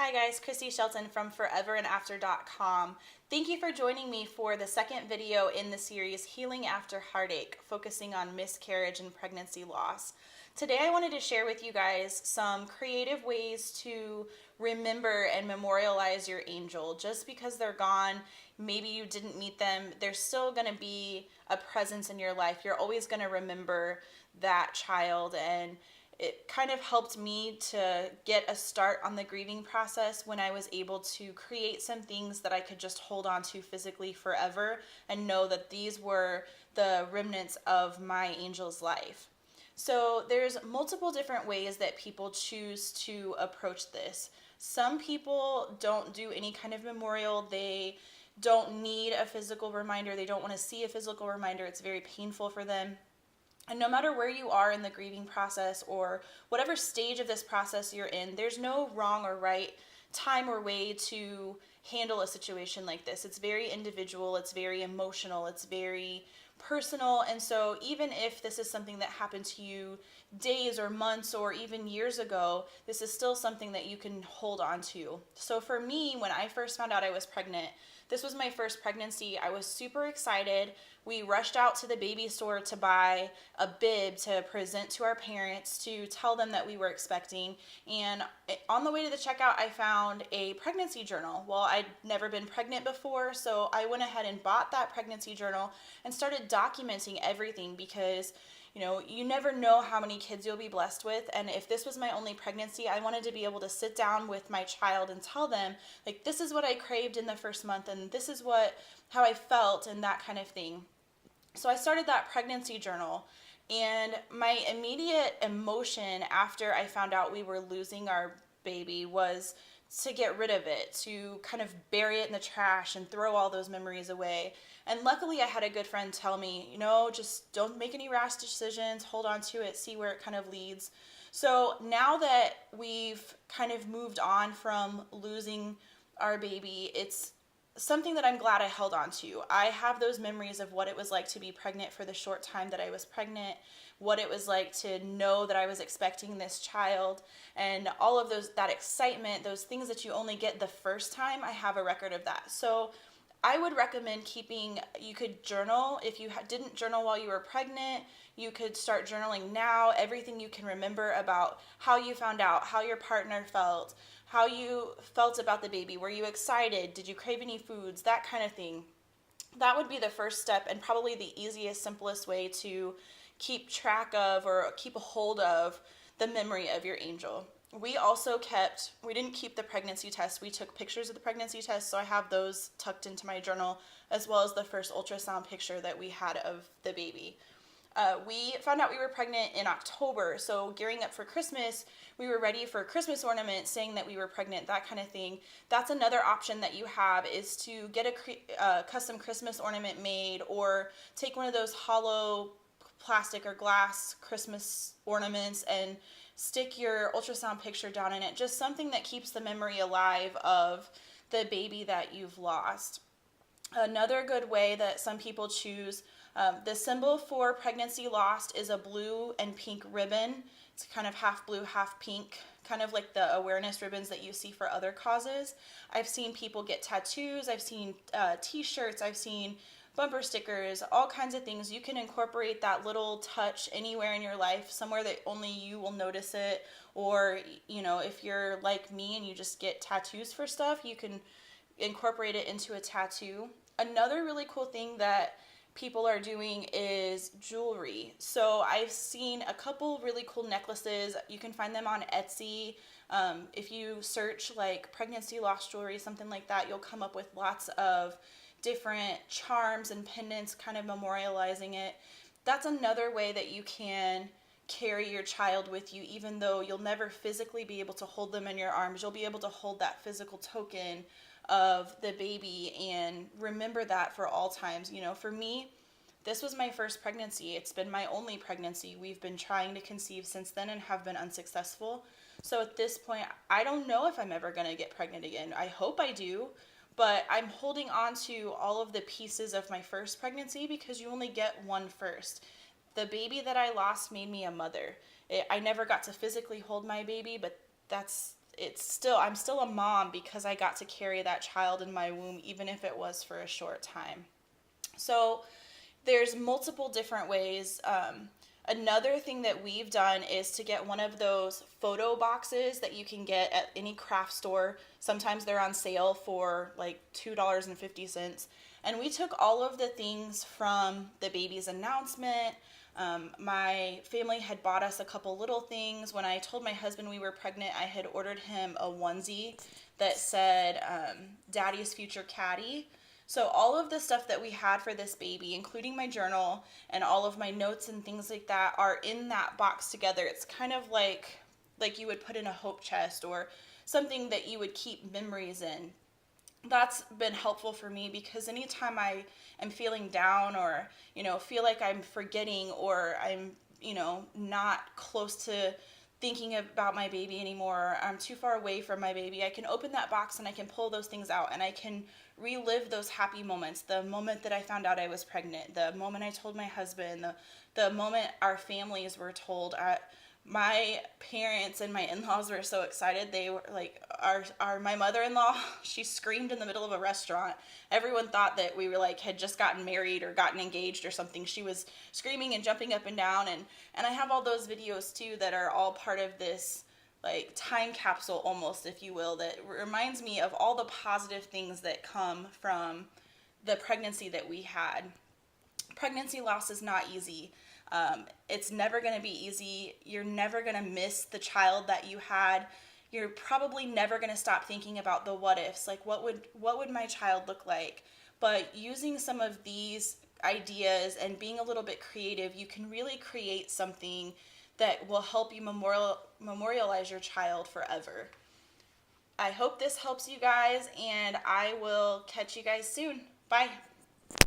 Hi guys, Christy Shelton from foreverandafter.com. Thank you for joining me for the second video in the series Healing After Heartache, focusing on miscarriage and pregnancy loss. Today I wanted to share with you guys some creative ways to remember and memorialize your angel. Just because they're gone, maybe you didn't meet them, there's still going to be a presence in your life. You're always going to remember that child, and it kind of helped me to get a start on the grieving process when I was able to create some things that I could just hold on to physically forever and know that these were the remnants of my angel's life. So there's multiple different ways that people choose to approach this. Some people don't do any kind of memorial. They don't need a physical reminder. They don't want to see a physical reminder. It's very painful for them. And no matter where you are in the grieving process or whatever stage of this process you're in, there's no wrong or right time or way to handle a situation like this. It's very individual, it's very emotional, it's very personal. And so even if this is something that happened to you days or months or even years ago, this is still something that you can hold on to. So for me, when I first found out I was pregnant, this was my first pregnancy. I was super excited. We rushed out to the baby store to buy a bib to present to our parents to tell them that we were expecting. And on the way to the checkout, I found a pregnancy journal. Well, I'd never been pregnant before, so I went ahead and bought that pregnancy journal and started documenting everything because you never know how many kids you'll be blessed with. And if this was my only pregnancy, I wanted to be able to sit down with my child and tell them, like, this is what I craved in the first month, and this is how I felt, and that kind of thing. So I started that pregnancy journal, and my immediate emotion after I found out we were losing our baby was to get rid of it, to kind of bury it in the trash and throw all those memories away. And luckily I had a good friend tell me, just don't make any rash decisions, hold on to it, see where it kind of leads. So now that we've kind of moved on from losing our baby, it's something that I'm glad I held on to. I have those memories of what it was like to be pregnant for the short time that I was pregnant, what it was like to know that I was expecting this child, and all of that excitement, those things that you only get the first time. I have a record of that. So I would recommend you could journal. If you didn't journal while you were pregnant, you could start journaling now. Everything you can remember about how you found out, how your partner felt, how you felt about the baby. Were you excited? Did you crave any foods? That kind of thing. That would be the first step and probably the easiest, simplest way to keep track of or keep a hold of the memory of your angel. We didn't keep the pregnancy test. We took pictures of the pregnancy test, so I have those tucked into my journal, as well as the first ultrasound picture that we had of the baby. We found out we were pregnant in October, so gearing up for Christmas, we were ready for Christmas ornaments saying that we were pregnant, that kind of thing. That's another option that you have, is to get a custom Christmas ornament made, or take one of those hollow plastic or glass Christmas ornaments and stick your ultrasound picture down in it. Just something that keeps the memory alive of the baby that you've lost. Another good way that some people choose, the symbol for pregnancy lost is a blue and pink ribbon. It's kind of half blue, half pink, kind of like the awareness ribbons that you see for other causes. I've seen people get tattoos, I've seen t-shirts, I've seen bumper stickers, all kinds of things. You can incorporate that little touch anywhere in your life, somewhere that only you will notice it. Or, if you're like me and you just get tattoos for stuff, you can incorporate it into a tattoo. Another really cool thing that people are doing is jewelry. So I've seen a couple really cool necklaces. You can find them on Etsy. If you search like pregnancy loss jewelry, something like that, you'll come up with lots of different charms and pendants kind of memorializing it. That's another way that you can carry your child with you. Even though you'll never physically be able to hold them in your arms, you'll be able to hold that physical token of the baby and remember that for all times. For me, this was my first pregnancy. It's been my only pregnancy. We've been trying to conceive since then and have been unsuccessful. So at this point, I don't know if I'm ever going to get pregnant again. I hope I do, but I'm holding on to all of the pieces of my first pregnancy because you only get one first. The baby that I lost made me a mother. I never got to physically hold my baby, but I'm still a mom because I got to carry that child in my womb, even if it was for a short time. So there's multiple different ways. Another thing that we've done is to get one of those photo boxes that you can get at any craft store. Sometimes they're on sale for like $2.50. And we took all of the things from the baby's announcement. My family had bought us a couple little things. When I told my husband we were pregnant, I had ordered him a onesie that said, Daddy's Future Caddy. So all of the stuff that we had for this baby, including my journal and all of my notes and things like that, are in that box together. It's kind of like you would put in a hope chest or something that you would keep memories in. That's been helpful for me because anytime I am feeling down or, feel like I'm forgetting or I'm, not close to thinking about my baby anymore, I'm too far away from my baby, I can open that box and I can pull those things out and I can relive those happy moments. The moment that I found out I was pregnant, the moment I told my husband, the moment our families were told. My parents and my in-laws were so excited. They were like, my mother-in-law, she screamed in the middle of a restaurant. Everyone thought that we were like, had just gotten married or gotten engaged or something. She was screaming and jumping up and down. And I have all those videos too that are all part of this like time capsule almost, if you will, that reminds me of all the positive things that come from the pregnancy that we had. Pregnancy loss is not easy. It's never going to be easy. You're never going to miss the child that you had. You're probably never going to stop thinking about the what ifs, like what would my child look like? But using some of these ideas and being a little bit creative, you can really create something that will help you memorialize your child forever. I hope this helps you guys, and I will catch you guys soon. Bye.